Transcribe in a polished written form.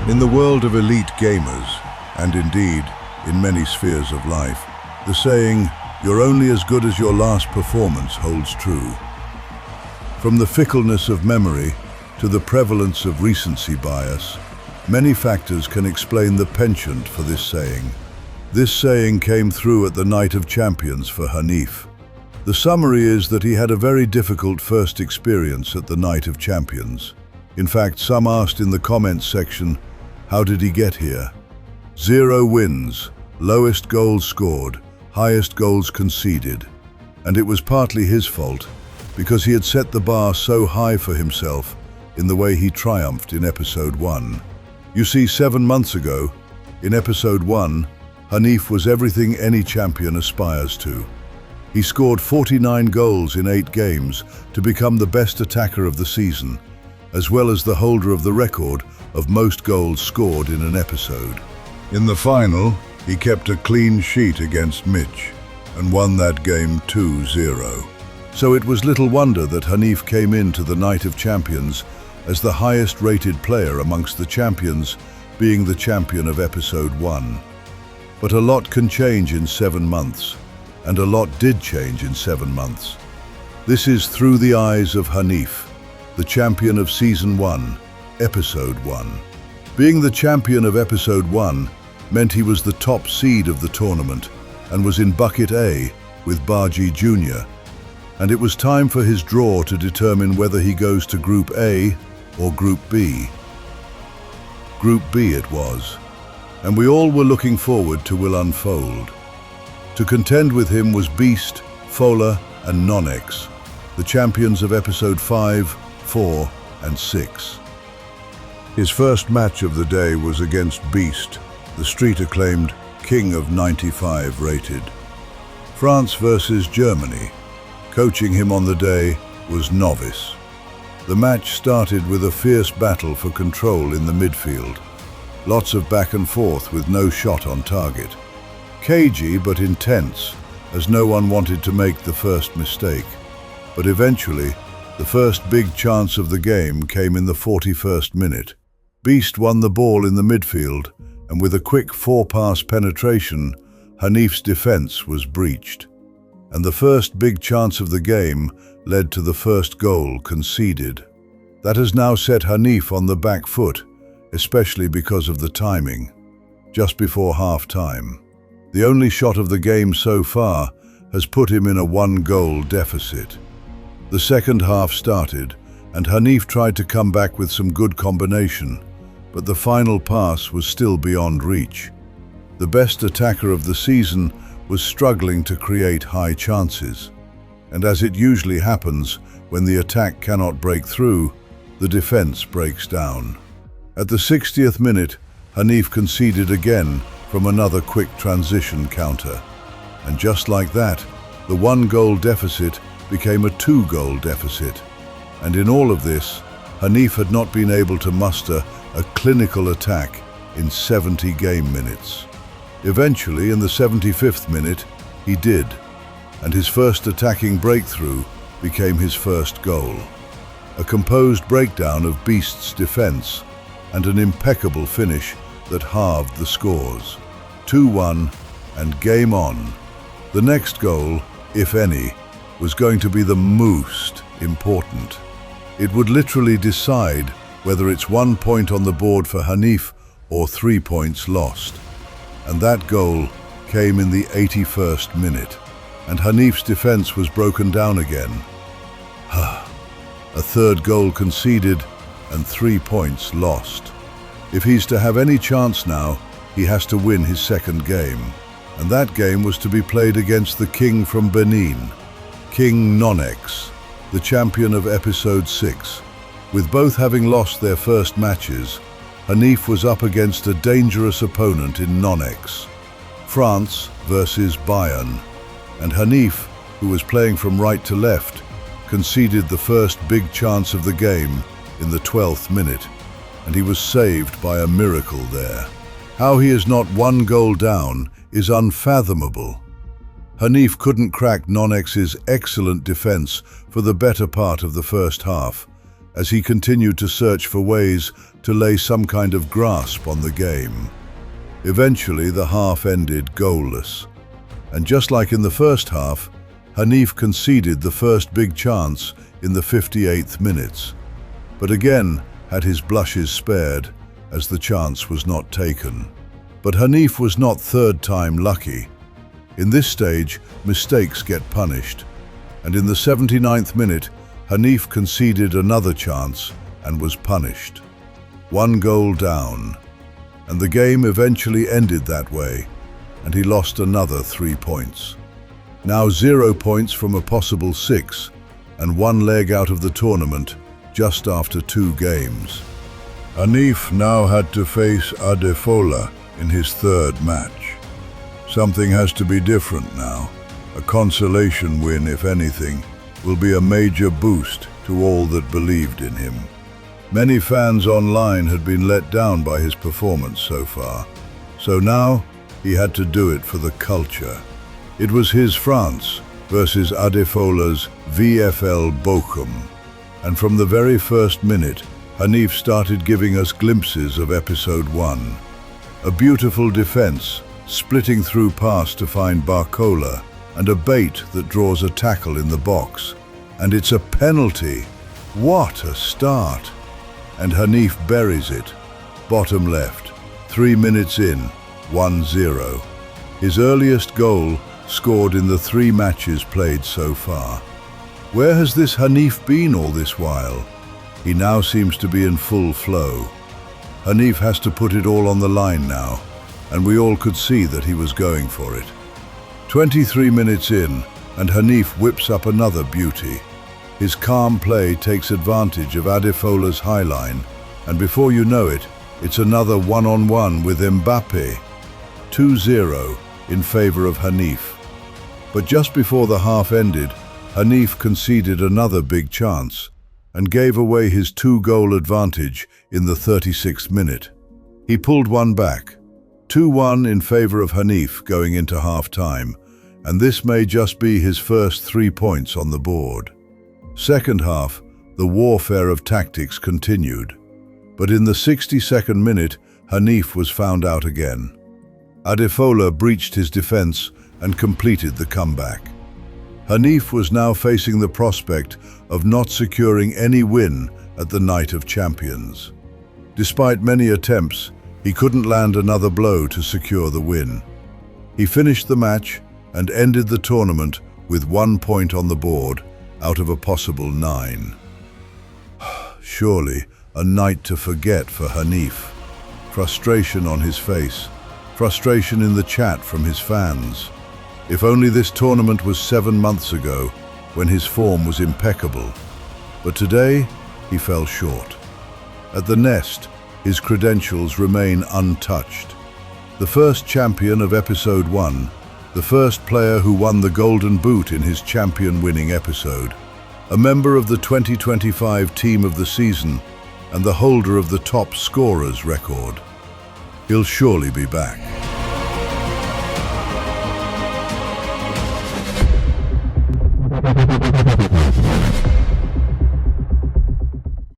In the world of elite gamers, and indeed in many spheres of life, the saying, "You're only as good as your last performance," holds true. From the fickleness of memory to the prevalence of recency bias, many factors can explain the penchant for this saying. This saying came through at the Night of Champions for Haneef. The summary is that he had a very difficult first experience at the Night of Champions. In fact, some asked in the comments section, how did he get here? 0 wins, lowest goals scored, highest goals conceded. And it was partly his fault, because he had set the bar so high for himself in the way he triumphed in Episode 1. You see, 7 months ago, in Episode 1, Haneef was everything any champion aspires to. He scored 49 goals in 8 games to become the best attacker of the season, as well as the holder of the record of most goals scored in an episode. In the final, he kept a clean sheet against Mitch and won that game 2-0. So it was little wonder that Haneef came into the Night of Champions as the highest-rated player amongst the champions, being the champion of Episode 1. But a lot can change in 7 months, and a lot did change in 7 months. This is through the eyes of Haneef, the champion of Season 1, Episode 1. Being the champion of Episode 1 meant he was the top seed of the tournament and was in Bucket A with Baji Jr. And it was time for his draw to determine whether he goes to Group A or Group B. Group B it was, and we all were looking forward to will unfold. To contend with him was Beast, Fola and Nonex, the champions of Episode 5, 4 and 6. His first match of the day was against Beast, the street-acclaimed King of 95 rated. France versus Germany. Coaching him on the day was Novice. The match started with a fierce battle for control in the midfield. Lots of back and forth with no shot on target. Cagey but intense, as no one wanted to make the first mistake. But eventually, the first big chance of the game came in the 41st minute. Beast won the ball in the midfield, and with a quick 4-pass penetration, Haneef's defense was breached. And the first big chance of the game led to the first goal conceded. That has now set Haneef on the back foot, especially because of the timing, just before half-time. The only shot of the game so far has put him in a 1-goal deficit. The second half started, and Haneef tried to come back with some good combination, but the final pass was still beyond reach. The best attacker of the season was struggling to create high chances. And as it usually happens when the attack cannot break through, the defense breaks down. At the 60th minute, Haneef conceded again from another quick transition counter. And just like that, the 1-goal deficit became a 2-goal deficit. And in all of this, Haneef had not been able to muster a clinical attack in 70 game minutes. Eventually, in the 75th minute, he did, and his first attacking breakthrough became his first goal. A composed breakdown of Beast's defense and an impeccable finish that halved the scores. 2-1 and game on. The next goal, if any, was going to be the most important. It would literally decide whether it's 1 point on the board for Haneef or 3 points lost. And that goal came in the 81st minute, and Haneef's defense was broken down again. A third goal conceded and 3 points lost. If he's to have any chance now, he has to win his second game. And that game was to be played against the King from Benin, King Nonex, the champion of Episode 6. With both having lost their first matches, Haneef was up against a dangerous opponent in Nonex, France versus Bayern. And Haneef, who was playing from right to left, conceded the first big chance of the game in the 12th minute, and he was saved by a miracle there. How he is not 1 goal down is unfathomable. Haneef couldn't crack Nonex's excellent defense for the better part of the first half, as he continued to search for ways to lay some kind of grasp on the game. Eventually, the half ended goalless. And just like in the first half, Haneef conceded the first big chance in the 58th minutes, but again had his blushes spared as the chance was not taken. But Haneef was not third-time lucky. In this stage, mistakes get punished, and in the 79th minute, Haneef conceded another chance and was punished. 1 goal down, and the game eventually ended that way, and he lost another 3 points. Now 0 points from a possible 6, and 1 leg out of the tournament just after 2 games. Haneef now had to face Adefola in his 3rd match. Something has to be different now. A consolation win, if anything, will be a major boost to all that believed in him. Many fans online had been let down by his performance so far, so now he had to do it for the culture. It was his France versus Adefola's VfL Bochum, and from the very first minute, Haneef started giving us glimpses of episode 1. A beautiful defense, splitting through pass to find Barcola, and a bait that draws a tackle in the box. And it's a penalty. What a start! And Haneef buries it. Bottom left, 3 minutes in, 1-0. His earliest goal scored in the 3 matches played so far. Where has this Haneef been all this while? He now seems to be in full flow. Haneef has to put it all on the line now, and we all could see that he was going for it. 23 minutes in, and Haneef whips up another beauty. His calm play takes advantage of Adefola's high line, and before you know it, it's another one-on-one with Mbappe. 2-0 in favor of Haneef. But just before the half ended, Haneef conceded another big chance and gave away his 2-goal advantage in the 36th minute. He pulled one back. 2-1 in favor of Haneef going into half-time, and this may just be his first 3 points on the board. Second half, the warfare of tactics continued. But in the 62nd minute, Haneef was found out again. Adefola breached his defense and completed the comeback. Haneef was now facing the prospect of not securing any win at the Night of Champions. Despite many attempts, he couldn't land another blow to secure the win. He finished the match and ended the tournament with 1 point on the board out of a possible 9. Surely a night to forget for Haneef. Frustration on his face, frustration in the chat from his fans. If only this tournament was 7 months ago, when his form was impeccable. But today, he fell short. At the Nest, his credentials remain untouched. The first champion of episode 1, the first player who won the Golden Boot in his champion-winning episode, a member of the 2025 Team of the Season, and the holder of the top scorers record. He'll surely be back.